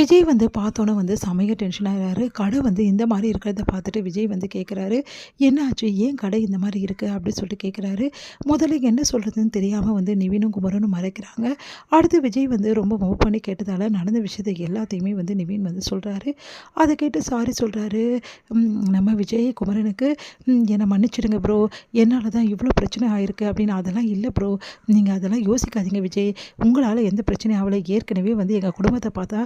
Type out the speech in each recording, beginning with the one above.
விஜய் வந்து பார்த்தோன்னே வந்து செமையா டென்ஷன் ஆகுறாரு. கடை வந்து இந்த மாரி இருக்கிறத பார்த்துட்டு விஜய் வந்து கேட்குறாரு, "என்ன ஆச்சு? ஏன் கடை இந்த மாரி இருக்கு?" அப்படின்னு சொல்லிட்டு கேட்குறாரு. முதல்ல என்ன சொல்றதுன்னு தெரியாம வந்து நிவினும், குமரனும் மறைக்கிறாங்க. அடுத்து விஜய் வந்து ரொம்ப மூவ் பண்ணி கேட்டதால நடந்த விஷயத்த எல்லாத்தையுமே வந்து நிவின் வந்து சொல்றாரு. அத கேட்டு சாரி சொல்றாரு. நம்ம விஜய் குமரனுக்கு, "என்னை மன்னிச்சிடுங்க ப்ரோ. என்னால தான் இவ்வளோ பிரச்சனை ஆயிருக்கு" அப்படின்னு. "அதெல்லாம் இல்ல ப்ரோ. நீங்க அதெல்லாம் யோசிக்காதீங்க விஜய். உங்களால எந்த பிரச்சனையும் ஆவல. ஏற்கனவே வந்து எங்க குடும்பத்த பார்த்தா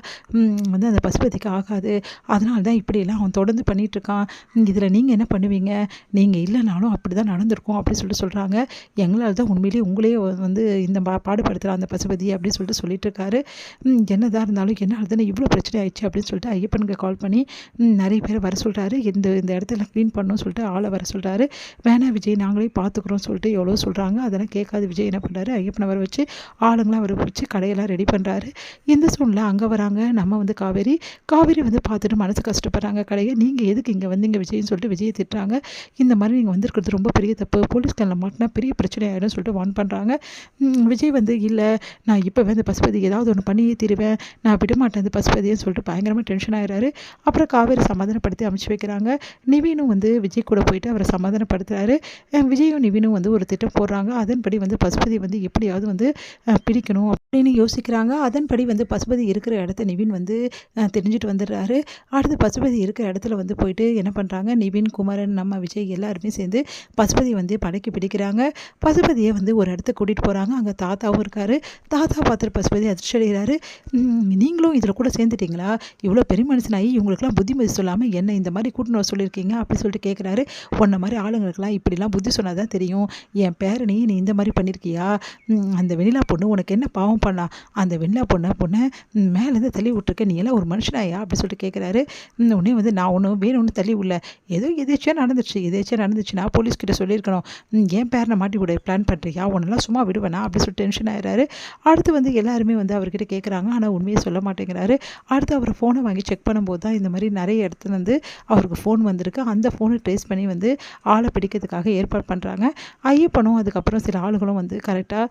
வந்து அந்த பசுபதிக்கு ஆகாது. அதனால தான் இப்படியெல்லாம் அவன் தொடர்ந்து பண்ணிகிட்ருக்கான். இதில நீங்கள் என்ன பண்ணுவீங்க? நீங்கள் இல்லைனாலும் அப்படி தான் நடந்திருக்கும் அப்படின்னு சொல்லிட்டு சொல்கிறாங்க. எங்களால தான் உண்மையிலேயே உங்களையே வந்து இந்த பாடுபடுத்துகிறான் அந்த பசுபதி அப்படின்னு சொல்லிட்டு சொல்லிட்டுருக்காரு. என்னதான் இருந்தாலும் என்னால் தானே இவ்வளோ பிரச்சனை ஆயிடுச்சு அப்படின்னு சொல்லிட்டு ஐயப்பனுக்கு கால் பண்ணி நிறைய பேரை வர சொல்கிறாரு. இந்த இந்த இடத்துல க்ளீன் பண்ணணும்னு சொல்லிட்டு ஆளை வர சொல்கிறாரு. வேணா விஜய் நாங்களே பார்த்துக்குறோம்னு சொல்லிட்டு எவ்வளோ சொல்கிறாங்க. அதெல்லாம் கேட்காத விஜய் என்ன பண்ணுறாரு, ஐயப்பனை வர வச்சு ஆளுங்களாம் வர வச்சு கடையெல்லாம் ரெடி பண்ணுறாரு. இந்த சூழ்நிலை அங்கே வராங்க நம்ம வந்து காவேரி வந்து பார்த்துட்டு மனசு கஷ்டப்படுறாங்க. கடையை, "நீங்கள் எதுக்கு இங்கே வந்தீங்க விஜய்ன்னு?" சொல்லிட்டு விஜயை திட்டுறாங்க. "இந்த மாதிரி நீங்கள் வந்திருக்கிறது ரொம்ப பெரிய தப்பு. போலீஸ்காரில் மாட்டினா பெரிய பிரச்சனை ஆகிடும்னு" சொல்லிட்டு வார்ன் பண்ணுறாங்க. விஜய் வந்து, "இல்லை, நான் இப்போவே அந்த பசுபதி ஏதாவது ஒன்று பண்ணியே தீருவேன். நான் விட மாட்டேன் அந்த பசுபதின்னு" சொல்லிட்டு பயங்கரமாக டென்ஷன் ஆகிறாரு. அப்புறம் காவேரி சமாதானப்படுத்தி அனுப்பிச்சு வைக்கிறாங்க. நிவினும் வந்து விஜய் கூட போயிட்டு அவரை சமாதானப்படுத்துறாரு. விஜயும் நிவினும் வந்து ஒரு திட்டம் போடுறாங்க. அதன்படி வந்து பசுபதி வந்து எப்படியாவது வந்து பிடிக்கணும் அப்படின்னு யோசிக்கிறாங்க. அதன்படி வந்து பசுபதி இருக்கிற இடத்த நிவின் வந்து தெரிஞ்சுட்டு வந்துடுறாரு. அடுத்து பசுபதி இருக்கிற இடத்துல வந்து போயிட்டு என்ன பண்ணுறாங்க, நிவின், குமரன், நம்ம விஜய் எல்லாருமே சேர்ந்து பசுபதி வந்து படைக்கு பிடிக்கிறாங்க. பசுபதியை வந்து ஒரு இடத்துக்கு கூட்டிகிட்டு போகிறாங்க. அங்கே தாத்தாவும் இருக்கார். தாத்தா பார்த்துட்டு பசுபதி அதிர்ச்சி அடைகிறாரு. "நீங்களும் இதில் கூட சேர்ந்துட்டிங்களா? இவ்வளோ பெரிய மனுஷனாகி இவங்களுக்குலாம் புத்திமதி சொல்லாமல் என்ன இந்த மாதிரி கூட்டின்னு வர சொல்லியிருக்கீங்க?" அப்படி சொல்லிட்டு கேட்குறாரு. "உன்ன மாதிரி ஆளுங்களுக்கெல்லாம் இப்படிலாம் புத்தி சொன்னால் தான் தெரியும். என் பேரனையே நீ இந்த மாதிரி பண்ணியிருக்கியா? அந்த வெண்ணிலா பொண்ணு உனக்கு என்ன பாவம் பண்ணா? அந்த வெண்ணிலா பொண்ணை மேலேருந்து தள்ளி விட்டுருக்க. நீ எல்லாம் ஒரு மனுஷனாயா?" அப்படி சொல்லிட்டு கேட்குறாரு. உடனே வந்து, "நான் ஒன்றும் வேணும்னு தள்ளி விடல. ஏதோ எதேச்சியாக நடந்துச்சு. நான் போலீஸ்கிட்ட சொல்லியிருக்கணும். என் பேரனை மாட்டி விட பிளான் பண்ணுறியா? உன்னெல்லாம் சும்மா விடுவேனா?" அப்படி சொல்லிட்டு டென்ஷன் ஆகிறாரு. அடுத்து வந்து எல்லாருமே வந்து அவர்கிட்ட கேட்குறாங்க. ஆனால் உண்மையை சொல்ல மாட்டேங்கிறாரு. அடுத்து அவர் ஃபோனை வாங்கி செக் பண்ணும்போது தான் இந்த மாதிரி நிறைய இடத்துல வந்து அவருக்கு ஃபோன் வந்திருக்கு. அந்த ஃபோனை ட்ரேஸ் பண்ணி வந்து ஆளை பிடிக்கிறதுக்காக ஏற்பாடு பண்ணுறாங்க. ஐயப்பனும் அதுக்கப்புறம் சில ஆளுகளும் வந்து கரெக்டாக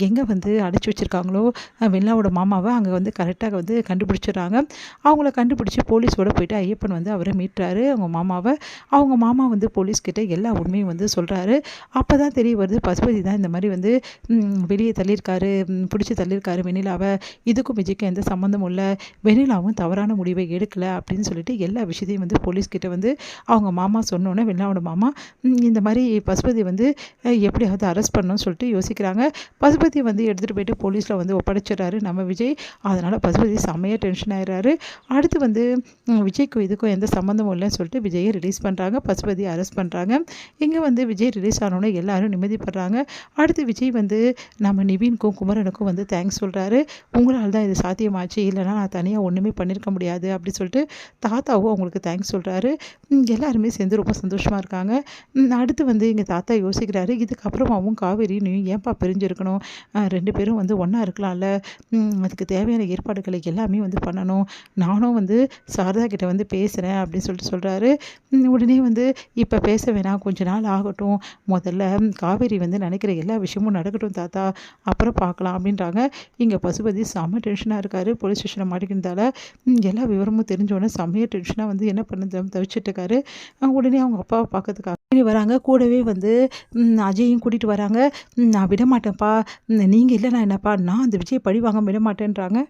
எங்கே வந்து அடைச்சி வச்சுருக்காங்களோ வெண்ணிலாவோட மாமாவை அங்கே வந்து கரெக்டாக வந்து கண்டுபிடிச்சிடுறாங்க. அவங்கள கண்டுபிடிச்சி போலீஸோட போயிட்டு ஐயப்பன் வந்து அவரை மீட்டுறாரு, அவங்க மாமாவை. அவங்க மாமா வந்து போலீஸ்கிட்ட எல்லா உண்மையும் வந்து சொல்கிறாரு. அப்போ தான் தெரிய வருது, பசுபதி தான் இந்த மாதிரி வந்து வெளியே தள்ளியிருக்காரு, பிடிச்சி தள்ளியிருக்காரு வெண்ணிலாவை. இதுக்கும் விஜய்க்கும் எந்த சம்மந்தமும் இல்லை. வெண்ணிலாவும் தவறான முடிவை எடுக்கலை அப்படின்னு சொல்லிட்டு எல்லா விஷயத்தையும் வந்து போலீஸ்கிட்ட வந்து அவங்க மாமா சொன்னோன்னே வெண்ணிலாவோட மாமா இந்த மாதிரி பசுபதி வந்து எப்படியாவது அரெஸ்ட் பண்ணணும்னு சொல்லிட்டு யோசிக்கிறாங்க. பசுபதி வந்து எடுத்துகிட்டு போயிட்டு போலீஸில் வந்து ஒப்படைச்சிடுறாரு நம்ம விஜய். அதனால் பசுபதி செம்மையாக டென்ஷன் ஆகிறாரு. அடுத்து வந்து விஜய்க்கும் இதுக்கும் எந்த சம்மந்தமும் இல்லைன்னு சொல்லிட்டு விஜயை ரிலீஸ் பண்ணுறாங்க. பசுபதியை அரெஸ்ட் பண்ணுறாங்க. இங்கே வந்து விஜய் ரிலீஸ் ஆனோன்னே எல்லாரும் நிம்மதிப்படுறாங்க. அடுத்து விஜய் வந்து நம்ம நிவினுக்கும் குமரனுக்கும் வந்து தேங்க்ஸ் சொல்கிறாரு. "உங்களால் தான் இது சாத்தியமாச்சு. இல்லைனா நான் தனியாக ஒன்றுமே பண்ணியிருக்க முடியாது" அப்படி சொல்லிட்டு தாத்தாவும் அவங்களுக்கு தேங்க்ஸ் சொல்கிறாரு. எல்லாருமே சேர்ந்து ரொம்ப சந்தோஷமாக இருக்காங்க. அடுத்து வந்து எங்கள் தாத்தா யோசிக்கிறாரு, இதுக்கப்புறமாவும் காவேரி நீ ஏன்பா பிரிஞ்சிருக்கணும்? 2 பேரும் வந்து ஒன்றா இருக்கலாம்ல. அதுக்கு தேவையான ஏற்பாடுகளை எல்லாமே வந்து பண்ணணும். நானும் வந்து சாரதா கிட்ட வந்து பேசுகிறேன் அப்படின்னு சொல்லிட்டு சொல்கிறாரு. உடனே வந்து, "இப்போ பேச வேணாம், கொஞ்ச நாள் ஆகட்டும். முதல்ல காவேரி வந்து நினைக்கிற எல்லா விஷயமும் நடக்கட்டும் தாத்தா, அப்புறம் பார்க்கலாம்" அப்படின்றாங்க. இங்கே பசுபதி செம்ம டென்ஷனாக இருக்காரு. போலீஸ் ஸ்டேஷனில் மாட்டிக்கிறதால எல்லா விவரமும் தெரிஞ்சோடனே செம்மையாக டென்ஷனாக வந்து என்ன பண்ண தவிச்சிட்டு இருக்காரு. உடனே அவங்க அப்பாவை பார்க்கறதுக்காக வராங்க. கூடவே வந்து அஜயும் கூட்டிகிட்டு வராங்க. "நான் விட மாட்டேன்ப்பா. நீங்கள் இல்லைனா என்னப்பா, நான் அந்த விஜயை பழி வாங்க விட மாட்டேன்றாங்க."